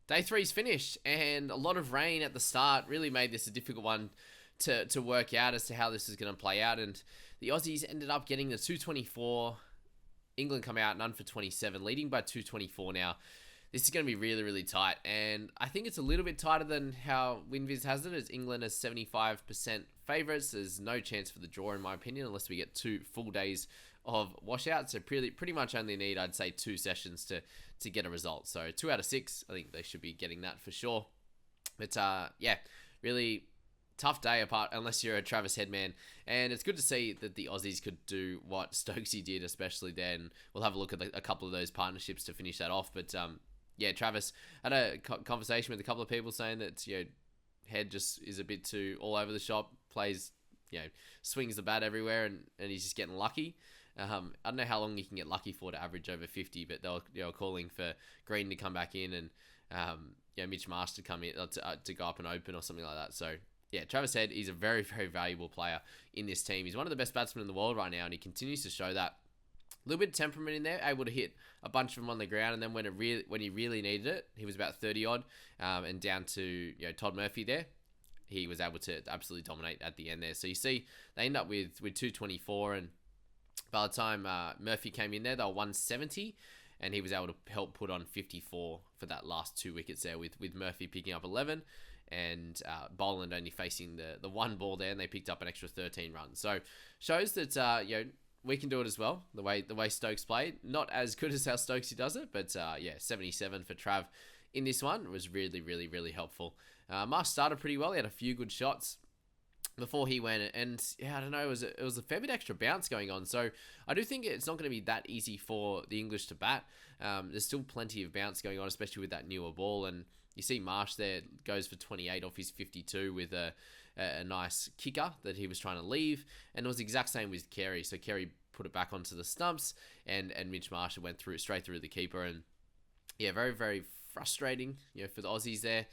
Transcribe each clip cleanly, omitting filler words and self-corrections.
Day three's finished, and a lot of rain at the start really made this a difficult one to work out as to how this is going to play out. And the Aussies ended up getting the 224. England come out none for 27, leading by 224 now. This is going to be really, really tight. And I think it's a little bit tighter than how WinViz has it, as England is 75% favourites. There's no chance for the draw, in my opinion, unless we get 2 full days of washouts. So pretty much only need, I'd say, 2 sessions to get a result. So 2 out of 6, I think they should be getting that for sure. But yeah, really tough day apart unless you're a Travis Head man. And it's good to see that the Aussies could do what Stokesy did, especially then. We'll have a look at a couple of those partnerships to finish that off. But yeah, Travis had a conversation with a couple of people saying that, Head just is a bit too all over the shop, plays, swings the bat everywhere, and he's just getting lucky. I don't know how long he can get lucky for to average over 50, but they were calling for Green to come back in and Mitch Marsh to come in to go up and open or something like that. So yeah, Travis Head is a very, very valuable player in this team. He's one of the best batsmen in the world right now, and he continues to show that. A little bit of temperament in there, able to hit a bunch of them on the ground, and then when he really needed it, he was about 30 odd, and down to Todd Murphy there, he was able to absolutely dominate at the end there. So you see, they end up with 224, and by the time Murphy came in there, they were 170, and he was able to help put on 54 for that last 2 wickets there, with Murphy picking up 11, and Boland only facing the one ball there, and they picked up an extra 13 runs. So shows that we can do it as well, the way Stokes played. Not as good as how Stokesy does it, but 77 for Trav in this one was really, really, really helpful. Marsh started pretty well. He had a few good shots before he went, and I don't know, it was a fair bit extra bounce going on. So I do think it's not going to be that easy for the English to bat. There's still plenty of bounce going on, especially with that newer ball. And you see Marsh there goes for 28 off his 52 with a nice kicker that he was trying to leave. And it was the exact same with Carey. So Carey put it back onto the stumps, and Mitch Marsh went straight through the keeper. And yeah, very, very frustrating, for the Aussies there.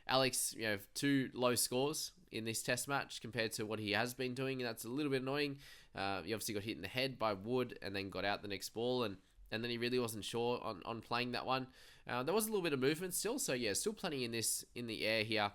Alex, 2 low scores in this test match compared to what he has been doing, and that's a little bit annoying. He obviously got hit in the head by Wood and then got out the next ball, and then he really wasn't sure on playing that one. There was a little bit of movement still, so yeah, still plenty in the air here.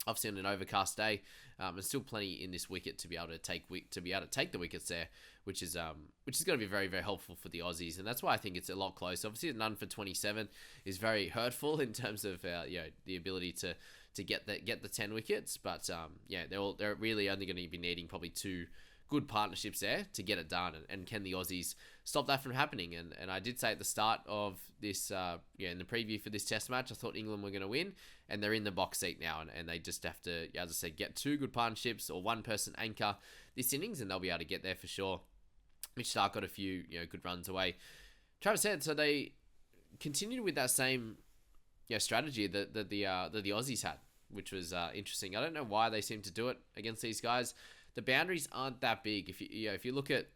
Obviously on an overcast day, and still plenty in this wicket to be able to take the wickets there, which is going to be very, very helpful for the Aussies, and that's why I think it's a lot closer. Obviously, the none for 27 is very hurtful in terms of the ability to get the 10 wickets, but they're really only going to be needing probably 2 good partnerships there to get it done, and can the Aussies stop that from happening? And I did say at the start of this, in the preview for this test match, I thought England were going to win, and they're in the box seat now, and they just have to, as I said, get 2 good partnerships or 1 person anchor this innings, and they'll be able to get there for sure. Mitch Starc got a few good runs away. Travis Head, so they continued with that same strategy that the Aussies had, which was interesting. I don't know why they seem to do it against these guys. The boundaries aren't that big. If you look at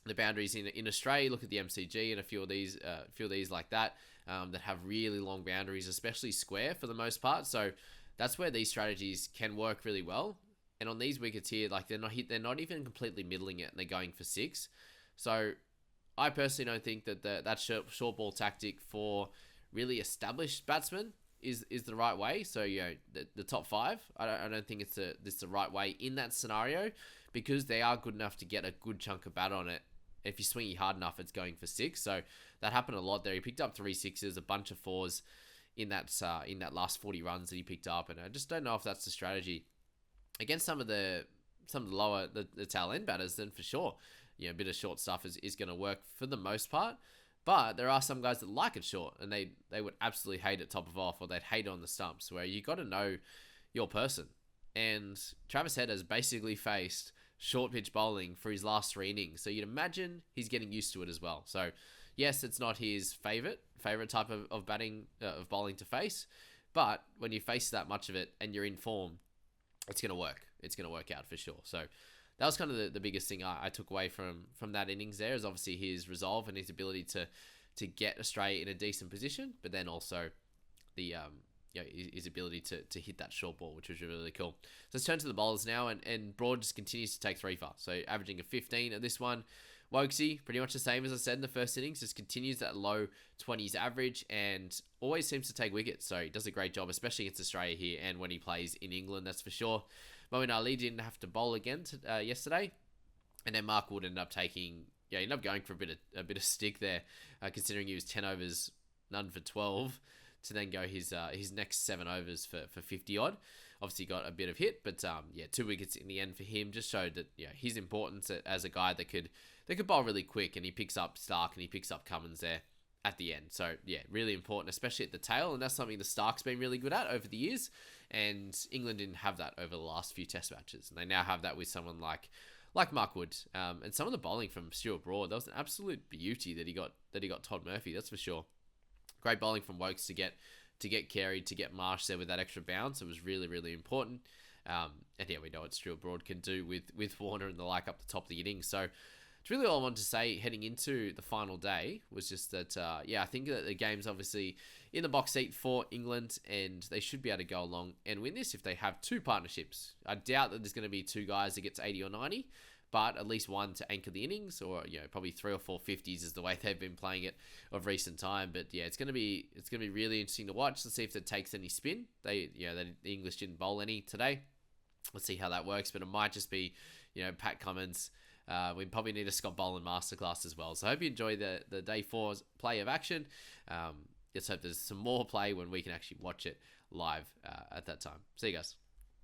the boundaries in Australia, look at the MCG and a few of these like that that have really long boundaries, especially square for the most part. So that's where these strategies can work really well. And on these wickets here, like they're not even completely middling it, and they're going for 6. So I personally don't think that short ball tactic for really established batsmen is the right way. So the top 5, I don't think it's the right way in that scenario, because they are good enough to get a good chunk of bat on it. If you swing it hard enough, it's going for 6. So that happened a lot there. He picked up 3 sixes, a bunch of 4s in that last 40 runs that he picked up, and I just don't know if that's the strategy against some of the lower the tail end batters. Then for sure, a bit of short stuff is going to work for the most part. But there are some guys that like it short, and they would absolutely hate it top of off, or they'd hate it on the stumps, where you got to know your person. And Travis Head has basically faced short pitch bowling for his last 3 innings, so you'd imagine he's getting used to it as well. So yes, it's not his favorite type of batting of bowling to face, but when you face that much of it and you're in form, it's going to work. It's going to work out for sure. So that was kind of the biggest thing I took away from that innings there, is obviously his resolve and his ability to get Australia in a decent position, but then also the his ability to hit that short ball, which was really cool. So let's turn to the bowlers now, and Broad just continues to take 3 for. So averaging a 15 at this one, Wokesy, pretty much the same as I said in the first innings, just continues that low 20s average and always seems to take wickets. So he does a great job, especially against Australia here and when he plays in England, that's for sure. Moeen Ali didn't have to bowl again yesterday. And then Mark Wood ended up he ended up going for a bit of stick there, considering he was 10 overs, none for 12, to then go his next 7 overs for 50 odd. Obviously got a bit of hit, but 2 wickets in the end for him just showed that his importance as a guy that could bowl really quick, and he picks up Stark and he picks up Cummins there at the end. So yeah, really important, especially at the tail, and that's something the Stark's been really good at over the years, and England didn't have that over the last few Test matches, and they now have that with someone like Mark Wood, and some of the bowling from Stuart Broad. That was an absolute beauty that he got Todd Murphy, that's for sure. Great bowling from Wokes to get carried, to get Marsh there with that extra bounce. It was really, really important. And yeah, we know what Stuart Broad can do with Warner and the like up the top of the innings. So it's really all I wanted to say heading into the final day was just that, I think that the game's obviously in the box seat for England, and they should be able to go along and win this if they have 2 partnerships. I doubt that there's going to be 2 guys that gets 80 or 90, but at least one to anchor the innings, or probably 3 or 4 50s is the way they've been playing it of recent time. But yeah, it's gonna be really interesting to watch. Let's see if it takes any spin. The English didn't bowl any today. Let's see how that works, but it might just be Pat Cummins. We probably need a Scott Boland masterclass as well. So I hope you enjoy the day 4's play of action. Let's hope there's some more play when we can actually watch it live at that time. See you guys.